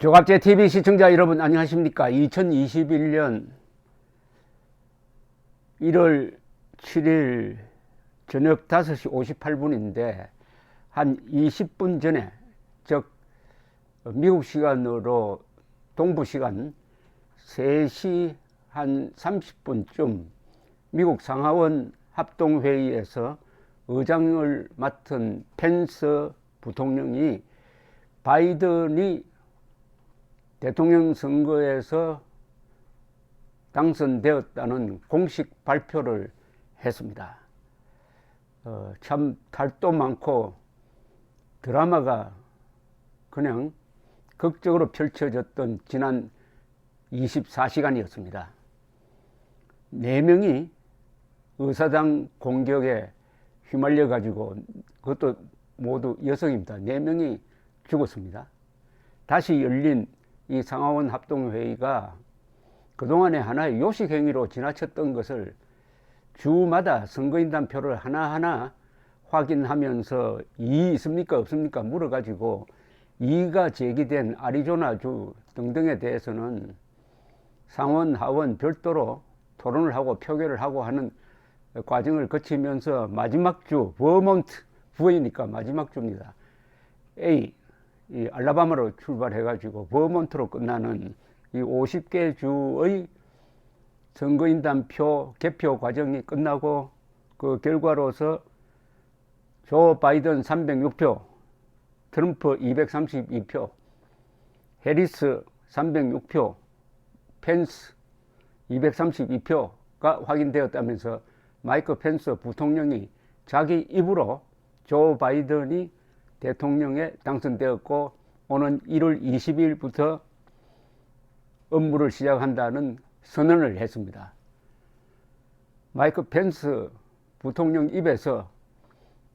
조갑제 TV 시청자 여러분 안녕하십니까? 2021년 1월 7일 저녁 5시 58분인데 한 20분 전에 즉 미국 시간으로 동부 시간 3시 한 30분쯤 미국 상하원 합동회의에서 의장을 맡은 펜스 부통령이 바이든이 대통령 선거에서 당선되었다는 공식 발표를 했습니다. 참 탈도 많고 드라마가 그냥 극적으로 펼쳐졌던 지난 24시간이었습니다. 4명이 의사당 공격에 휘말려 가지고, 그것도 모두 여성입니다. 4명이 죽었습니다. 다시 열린 이 상하원 합동회의가 그동안에 하나의 요식행위로 지나쳤던 것을 주마다 선거인단 표를 하나하나 확인하면서 이의 있습니까 없습니까 물어가지고 이의가 제기된 아리조나주 등등에 대해서는 상원 하원 별도로 토론을 하고 표결을 하고 하는 과정을 거치면서 마지막 주 버몬트 부이니까 마지막 주입니다. 이 알라바마로 출발해가지고 버몬트로 끝나는 이 50개 주의 선거인단표 개표 과정이 끝나고 그 결과로서 조 바이든 306표, 트럼프 232표, 해리스 306표, 펜스 232표가 확인되었다면서 마이크 펜스 부통령이 자기 입으로 조 바이든이 대통령에 당선되었고 오는 1월 20일부터 업무를 시작한다는 선언을 했습니다. 마이크 펜스 부통령 입에서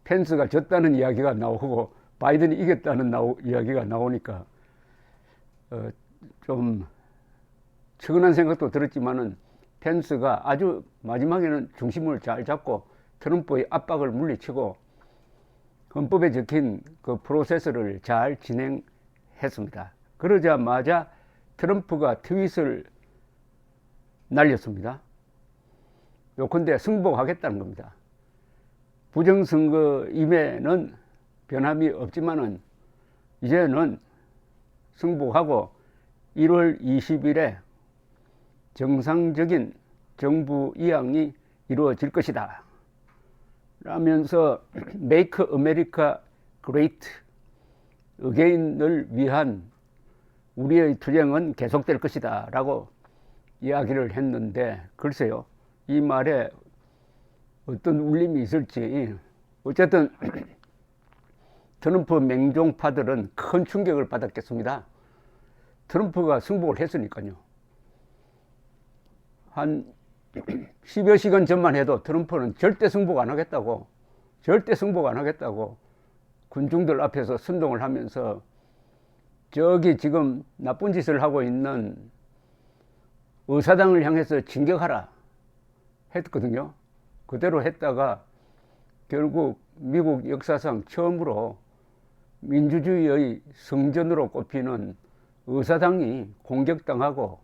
펜스가 졌다는 이야기가 나오고 바이든이 이겼다는 이야기가 나오니까 좀 측은한 생각도 들었지만은 펜스가 아주 마지막에는 중심을 잘 잡고 트럼프의 압박을 물리치고 헌법에 적힌 그 프로세스를 잘 진행했습니다. 그러자마자 트럼프가 트윗을 날렸습니다. 요컨대 승복하겠다는 겁니다. 부정선거임에는 변함이 없지만은 이제는 승복하고 1월 20일에 정상적인 정부 이양이 이루어질 것이다 라면서 Make America Great Again을 위한 우리의 투쟁은 계속될 것이다 라고 이야기를 했는데, 글쎄요, 이 말에 어떤 울림이 있을지. 어쨌든 트럼프 맹종파들은 큰 충격을 받았겠습니다. 트럼프가 승복을 했으니까요. 한 10여 시간 전만 해도 트럼프는 절대 승복 안 하겠다고 군중들 앞에서 선동을 하면서 저기 지금 나쁜 짓을 하고 있는 의사당을 향해서 진격하라 했거든요. 그대로 했다가 결국 미국 역사상 처음으로 민주주의의 성전으로 꼽히는 의사당이 공격당하고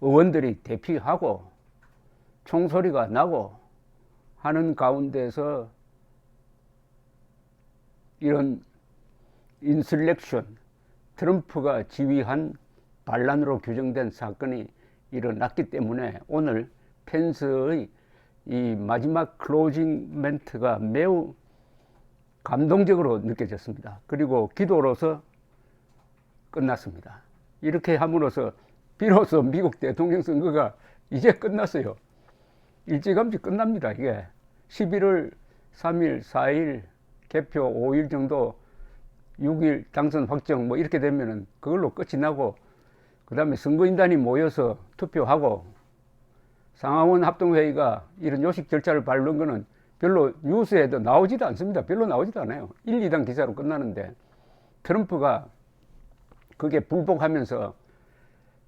의원들이 대피하고 총소리가 나고 하는 가운데서 이런 인슬렉션, 트럼프가 지휘한 반란으로 규정된 사건이 일어났기 때문에 오늘 펜스의 이 마지막 클로징 멘트가 매우 감동적으로 느껴졌습니다. 그리고 기도로서 끝났습니다. 이렇게 함으로써 비로소 미국 대통령 선거가 이제 끝났어요. 일찌감치 끝납니다. 이게 11월 3일, 4일 개표 5일 정도 6일 당선 확정 뭐 이렇게 되면은 그걸로 끝이 나고, 그 다음에 선거인단이 모여서 투표하고 상하원 합동회의가 이런 요식 절차를 밟는 거는 별로 뉴스에도 나오지도 않습니다. 별로 나오지도 않아요. 1, 2당 기사로 끝나는데 트럼프가 그게 불복하면서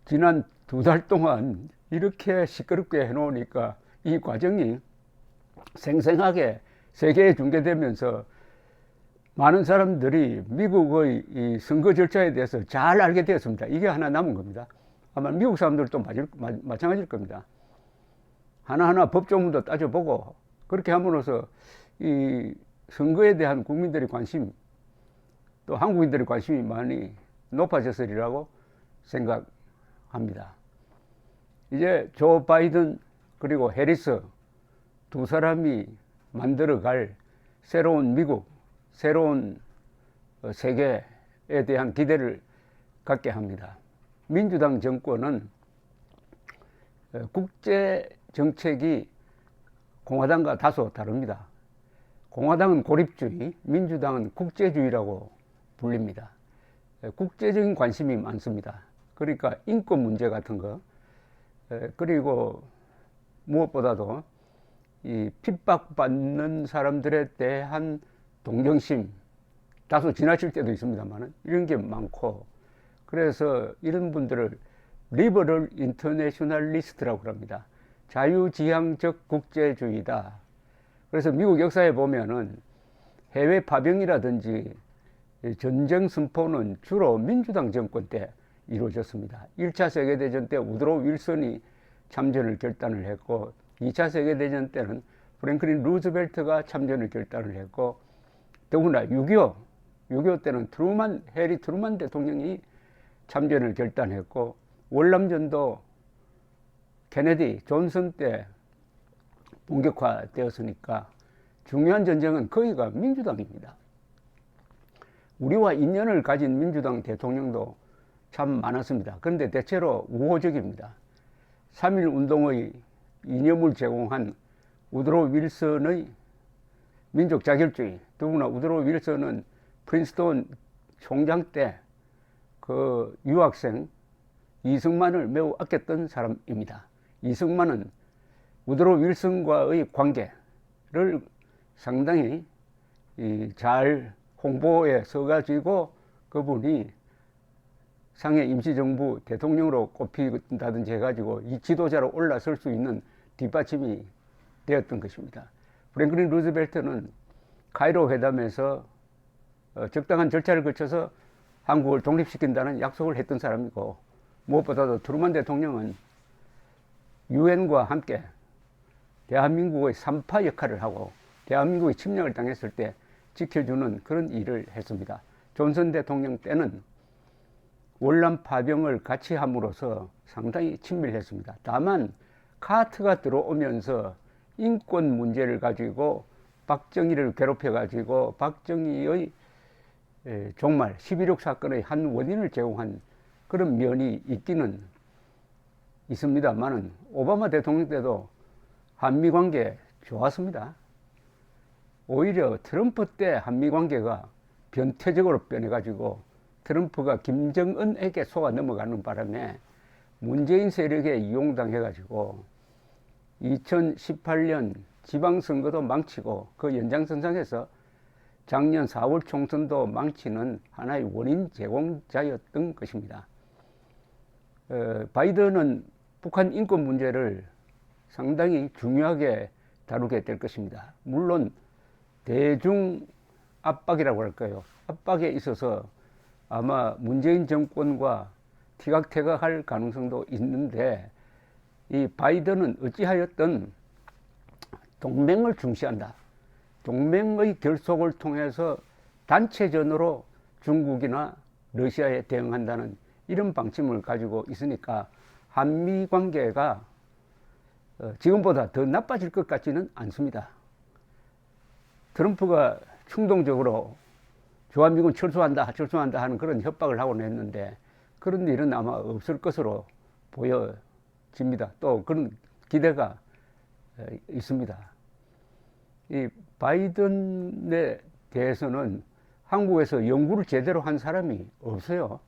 지난 2달 동안 이렇게 시끄럽게 해놓으니까 이 과정이 생생하게 세계에 중계되면서 많은 사람들이 미국의 이 선거 절차에 대해서 잘 알게 되었습니다. 이게 하나 남은 겁니다. 아마 미국 사람들도 마찬가지일 겁니다. 하나하나 법조문도 따져보고 그렇게 함으로써 이 선거에 대한 국민들의 관심, 또 한국인들의 관심이 많이 높아졌으리라고 생각합니다. 이제 조 바이든 그리고 해리스 두 사람이 만들어갈 새로운 미국, 새로운 세계에 대한 기대를 갖게 합니다. 민주당 정권은 국제 정책이 공화당과 다소 다릅니다. 공화당은 고립주의, 민주당은 국제주의라고 불립니다. 국제적인 관심이 많습니다. 그러니까 인권 문제 같은 거, 그리고 무엇보다도 이 핍박받는 사람들에 대한 동정심, 다소 지나칠 때도 있습니다만 이런 게 많고, 그래서 이런 분들을 리버럴 인터내셔널리스트라고 합니다. 자유지향적 국제주의다. 그래서 미국 역사에 보면은 해외 파병이라든지 전쟁 선포는 주로 민주당 정권 때 이루어졌습니다. 1차 세계대전 때 우드로 윌슨이 참전을 결단을 했고, 2차 세계대전 때는 프랭클린 루즈벨트가 참전을 결단을 했고, 더구나 6.25 때는 해리 트루만 대통령이 참전을 결단했고, 월남전도 케네디, 존슨 때 본격화되었으니까 중요한 전쟁은 거기가 민주당입니다. 우리와 인연을 가진 민주당 대통령도 참 많았습니다. 그런데 대체로 우호적입니다. 3.1 운동의 이념을 제공한 우드로 윌슨의 민족 자결주의, 더구나 우드로 윌슨은 프린스턴 총장 때 그 유학생 이승만을 매우 아꼈던 사람입니다. 이승만은 우드로 윌슨과의 관계를 상당히 잘 홍보에 써가지고 그분이 상해 임시정부 대통령으로 꼽힌다든지 해가지고 이 지도자로 올라설 수 있는 뒷받침이 되었던 것입니다. 프랭클린 루즈벨트는 카이로 회담에서 적당한 절차를 거쳐서 한국을 독립시킨다는 약속을 했던 사람이고, 무엇보다도 트루만 대통령은 유엔과 함께 대한민국의 3파 역할을 하고 대한민국이 침략을 당했을 때 지켜주는 그런 일을 했습니다. 존슨 대통령 때는 월남 파병을 같이 함으로써 상당히 친밀했습니다. 다만 카트가 들어오면서 인권 문제를 가지고 박정희를 괴롭혀 가지고 박정희의 종말 11.6 사건의 한 원인을 제공한 그런 면이 있기는 있습니다만은 오바마 대통령 때도 한미 관계 좋았습니다. 오히려 트럼프 때 한미 관계가 변태적으로 변해가지고 트럼프가 김정은에게 속아 넘어가는 바람에 문재인 세력에 이용당해가지고 2018년 지방선거도 망치고 그 연장선상에서 작년 4월 총선도 망치는 하나의 원인 제공자였던 것입니다. 바이든은 북한 인권 문제를 상당히 중요하게 다루게 될 것입니다. 물론 대중 압박이라고 할까요? 압박에 있어서 아마 문재인 정권과 티각태각할 가능성도 있는데, 이 바이든은 어찌하였든 동맹을 중시한다. 동맹의 결속을 통해서 단체전으로 중국이나 러시아에 대응한다는 이런 방침을 가지고 있으니까 한미 관계가 지금보다 더 나빠질 것 같지는 않습니다. 트럼프가 충동적으로 주한미군 철수한다 하는 그런 협박을 하고는 했는데, 그런 일은 아마 없을 것으로 보여집니다. 또 그런 기대가 있습니다. 이 바이든에 대해서는 한국에서 연구를 제대로 한 사람이 없어요.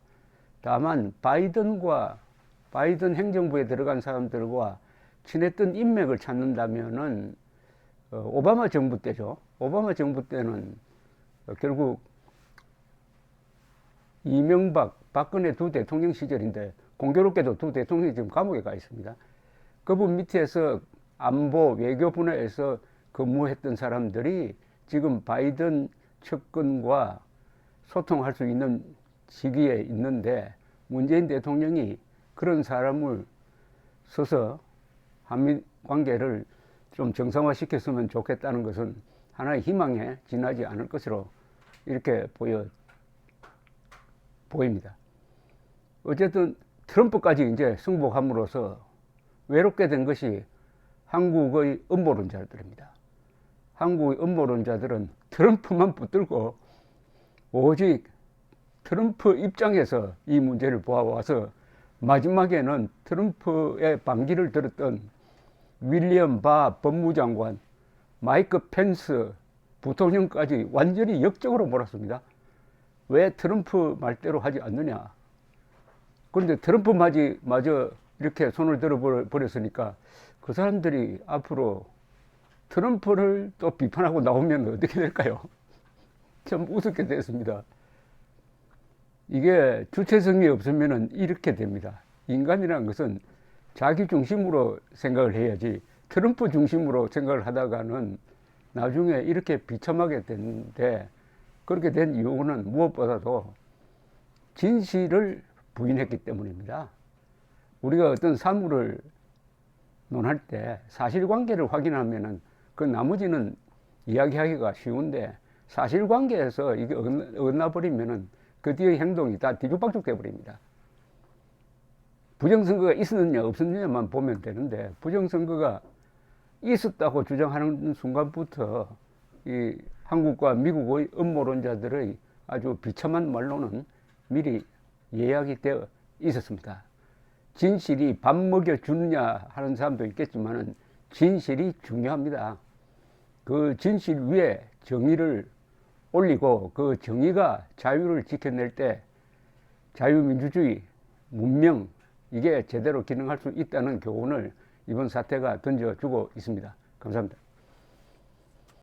다만 바이든 행정부에 들어간 사람들과 친했던 인맥을 찾는다면은 오바마 정부 때죠. 오바마 정부 때는 결국 이명박, 박근혜 두 대통령 시절인데 공교롭게도 두 대통령이 지금 감옥에 가 있습니다. 그분 밑에서 안보, 외교 분야에서 근무했던 사람들이 지금 바이든 측근과 소통할 수 있는 시기에 있는데 문재인 대통령이 그런 사람을 써서 한미 관계를 좀 정상화시켰으면 좋겠다는 것은 하나의 희망에 지나지 않을 것으로 이렇게 보입니다. 어쨌든 트럼프까지 이제 승복함으로써 외롭게 된 것이 한국의 음모론자들입니다. 한국의 음모론자들은 트럼프만 붙들고 오직 트럼프 입장에서 이 문제를 보아와서 마지막에는 트럼프의 반기를 들었던 윌리엄 바 법무장관, 마이크 펜스 부통령까지 완전히 역적으로 몰았습니다. 왜 트럼프 말대로 하지 않느냐. 그런데 트럼프마저 이렇게 손을 들어버렸으니까 그 사람들이 앞으로 트럼프를 또 비판하고 나오면 어떻게 될까요? 참 우습게 됐습니다. 이게 주체성이 없으면 이렇게 됩니다. 인간이라는 것은 자기 중심으로 생각을 해야지 트럼프 중심으로 생각을 하다가는 나중에 이렇게 비참하게 되는데, 그렇게 된 이유는 무엇보다도 진실을 부인했기 때문입니다. 우리가 어떤 사물을 논할 때 사실관계를 확인하면은 그 나머지는 이야기하기가 쉬운데, 사실관계에서 이게 어긋나버리면은 그 뒤의 행동이 다 뒤죽박죽 돼버립니다. 부정선거가 있었느냐 없었느냐만 보면 되는데, 부정선거가 있었다고 주장하는 순간부터 이 한국과 미국의 음모론자들의 아주 비참한 말로는 미리 예약이 되어 있었습니다. 진실이 밥 먹여주느냐 하는 사람도 있겠지만은 진실이 중요합니다. 그 진실 위에 정의를 올리고 그 정의가 자유를 지켜낼 때 자유민주주의, 문명, 이게 제대로 기능할 수 있다는 교훈을 이번 사태가 던져주고 있습니다. 감사합니다.